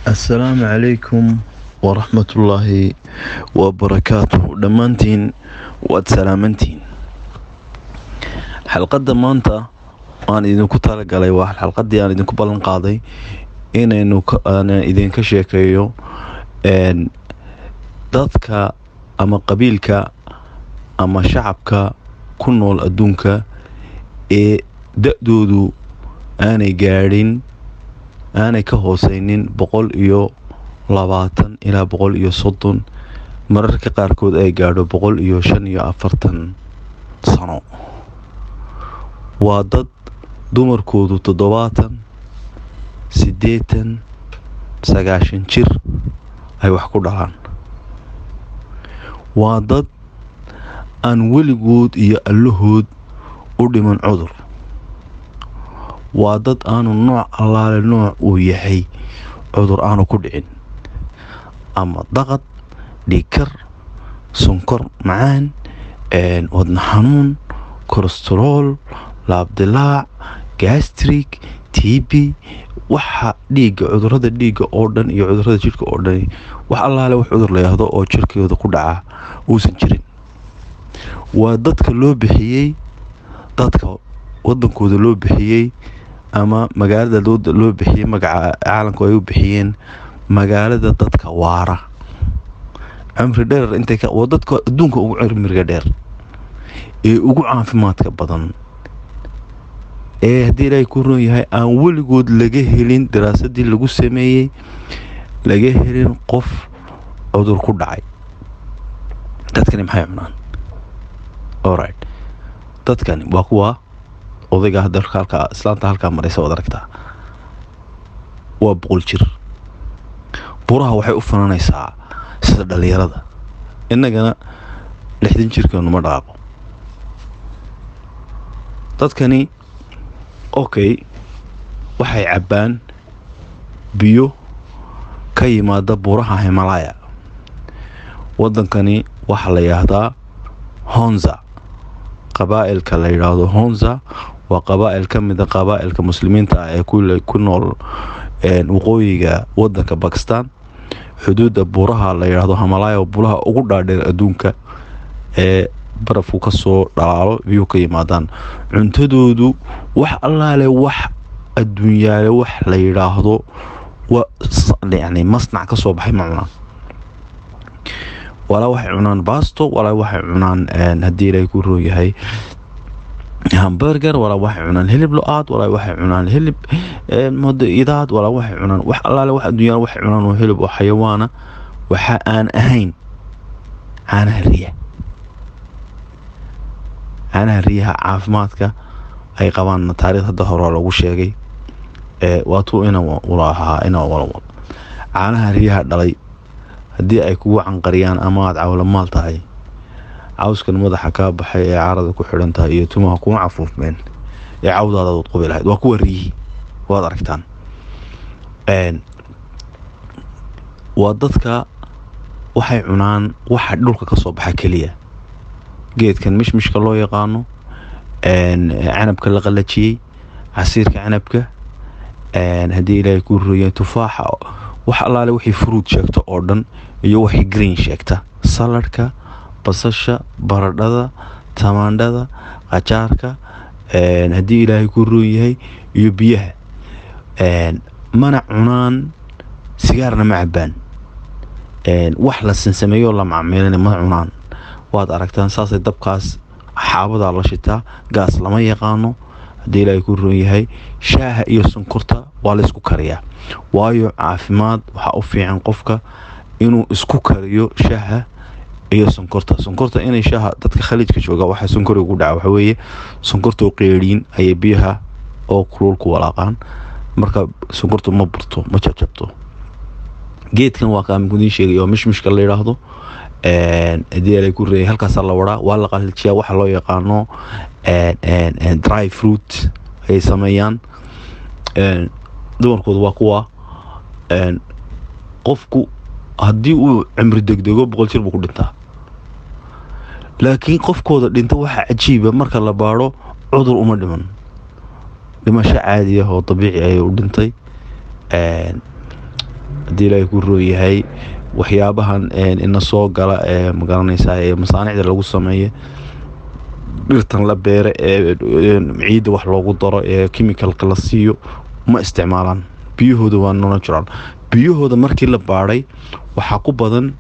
السلام عليكم ورحمة الله وبركاته دمانتين واتسلامنتين حلقة مانتا أنا إذن كنت لقالي واحد حلقة دي أنا إذن كبالن قاضي أنا إذن كشيكيو إن dadka ama qabiilka ama shacabka ku nool adduunka ee da'doodu aanay gaadhin aanay ka hooseynin 120 ilaa 130 mararka qaarkood ay gaadho 145 sano waa dad dumarkoodu 70 80 90 jir ay wax ku dhalaan waa dad aan weligood iyo allahood u dhiman cudur waa dad aanu nooc allaale nooc uu yahay cudur aanu ku dhicin ama daqad dhiigkar sonkor macaan wadna xanuun kolestarool laabdilaac gastrik TB waxa dhiigga cudurrada dhiigga oo dhan iyo cudurrada jirka oo dhan wax allaale wax cudur la yiraahdo oo jirkooda ku dhaca uusan jirin waa dadka loo bixiyay dadka wadankooda loo bixiyay ama magaalada loo bixiyay magaca caalamka ay u bixiyeen magaalada dadka waara amri dheer intay ka wadadka adduunka ugu cimriga dheer ee ugu caafimaadka badan haddii ilaahay ku roon yahay aan weligood laga helin daraasadii lagu sameeyey laga helin qof cudur ku dhacay dadkani maxay cunaan alright dadkani waa kuwa odayga hadda halka islaanta halka maraysa wada aragtaa waa 100 jir buraha waxay u fananaysaa sida dhalinyarada innagana 60 jirkeenu ma dhaaqo dadkani okay waxay cabaan biyo ka yimaada buraha Himalaya wadankani waxa la yiraahdaa Honza qabaa'ilka la yiraahdo Honza waa qabaa'il ka mid ah qabaa'ilka muslimiinta ah ee ku nool waqooyiga wadanka Pakistan xuduuda buraha la yiraahdo Himalaya buraha ugu dhaadheer adduunka barafku ka soo dhalaalo biyo ka yimaadaan cuntadoodu wax allaale wax adduunyaale wax la yiraahdo يعني مصنع ka soo baxay macna wala waxay cunaan baasto wala waxay cunaan hadii ay ku roo yahay hamburger wala waxay cunaan hilib lo'aad wala waxay cunaan hilib idaad wala waxay cunaan wax allaale wax adduunyaale waxay cunaan hilib oo xayawaana waxa aan ahayn ana riyaha caafimaadka ay qabaan taariikhda hore lagu sheegay waatuu ina walaha caanaha riyaha dhalay hadii ay kugu canqariyaan ama aad cawlamaal tahay cawskan madaxa ka baxay ee caarada ku xiran tahay iyo tumaha ku cafuufmeen ee cawdaada wad qobi lahayd waa kuwa riyi waad aragtaan waa dadka waxay cunaan waxa dhulka ka soo baxa kaliya geedkan mishmishka loo yaqaano canabka la qalajiyay casiirka canabka hadii ilaahay ku rooyay tufaaxa wax allaale wixii fruit sheegto oo dhan iyo wixii green sheegta saladka basasha baradhada tamaandhada qajaarka hadii ilaahay ku rooyay iyo biyaha mana cunaan sigaarna ma cabaan wax la sameeyo la macaamiilana ma cunaan waad aragtaan saasay dabkaas xaabada la shitaa gaas lama yaqaano hadii ilaahay ku roon yahay shaaha iyo sonkorta waa la isku kariyaa waayo caafimaad waxa u fiican qofka inuu isku kariyo shaaha iyo sonkorta inay shaaha dadka khaliijka jooga waxa sonkor ugu dhaca waxa weeye sonkorta oo qeeriin ay biyaha oo kulul ku walaaqaan marka sonkortu ma burto ma jabto geedkan waa ka mid sheegay oo mishmishka la yiraahdo hadii ay ku reey halkaas la waraa waa la qalajiyaa waxa loo yaqaano dry fruit ay sameeyaan dumarkoodu waa kuwa qofku hadii uu cimri degdego 100 jir buu ku dhintaa laakiin qofkooda dhinta waxa cajiiba marka la baaro cudur uma dhiman dhimasho caadi ah oo dabiici ah u dhintay haddii ilaahay ku roo yahay waxyaabahan ina soo gala ee magaranaysaa ee masaanicda lagu sameeyo dhirtan la beere ee ciidda wax loogu daro ee chemicalka la siiyo ma isticmaalaan biyahooda waa natural biyahooda markii la baadhay waxaa ku badan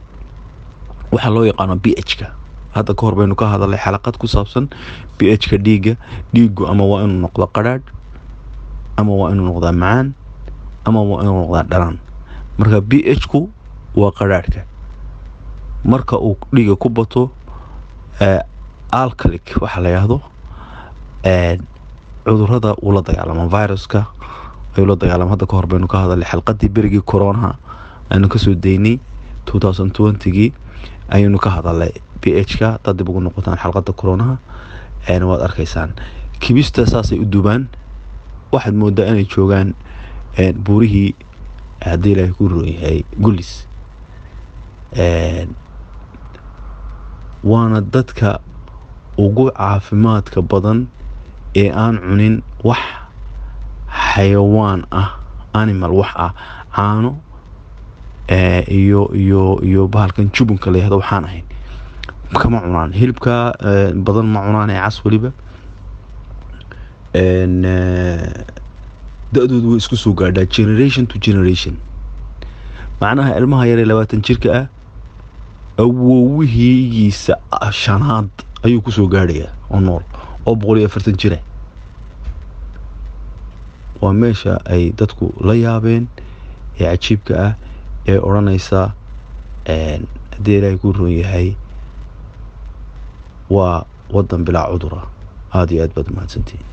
waxa loo yaqaano pH-ka hadda ka hor baynu ka hadalay xalaqad ku saabsan pH-ka dhiigu ama waa inuu noqdo qadhaadh ama waa inuu noqdaa macaan ama waa inuu noqdaa dhanaan marka pH-ku waa qadhaadhka marka uu dhiiga ku bato alkalic waxa la yiraahdo cudurrada uu la dagaalamo viruska ayuu la dagaalamo hadda ka hor baynu ka hadalay xalqadii berigii corona aynu kasoo daynay 2020gii ayaynu ka hadalay pH-ka dad dib ugu noqotaan xalqada corona waad arkaysaan kibista saasay u dubaan waxaad moodaa inay joogaan buurihii haddii ilaahay ku rooyahay gulis waana dadka ugu caafimaadka badan ee aan cunin wax xayawaan ah animal wax ah caano iyo bahalkan jubunka la yihahdo waxaan ahayn kama cunaan hilibka badan ma cunaan ee cas waliba da-doodu way isku soo gaadhaa generation to generation macnaha ilmaha yaree 20 jirka ah awowihiisa shanaad ayuu ku soo gaadhayaa oo nool oo 140 jira waa meesha ay dadku la yaabeen ee cajiibka ah ee odhanaysa haddii ilaahay ku roon yahay waa wadan bilaa cudura aad iyo aad baad mahadsantihiin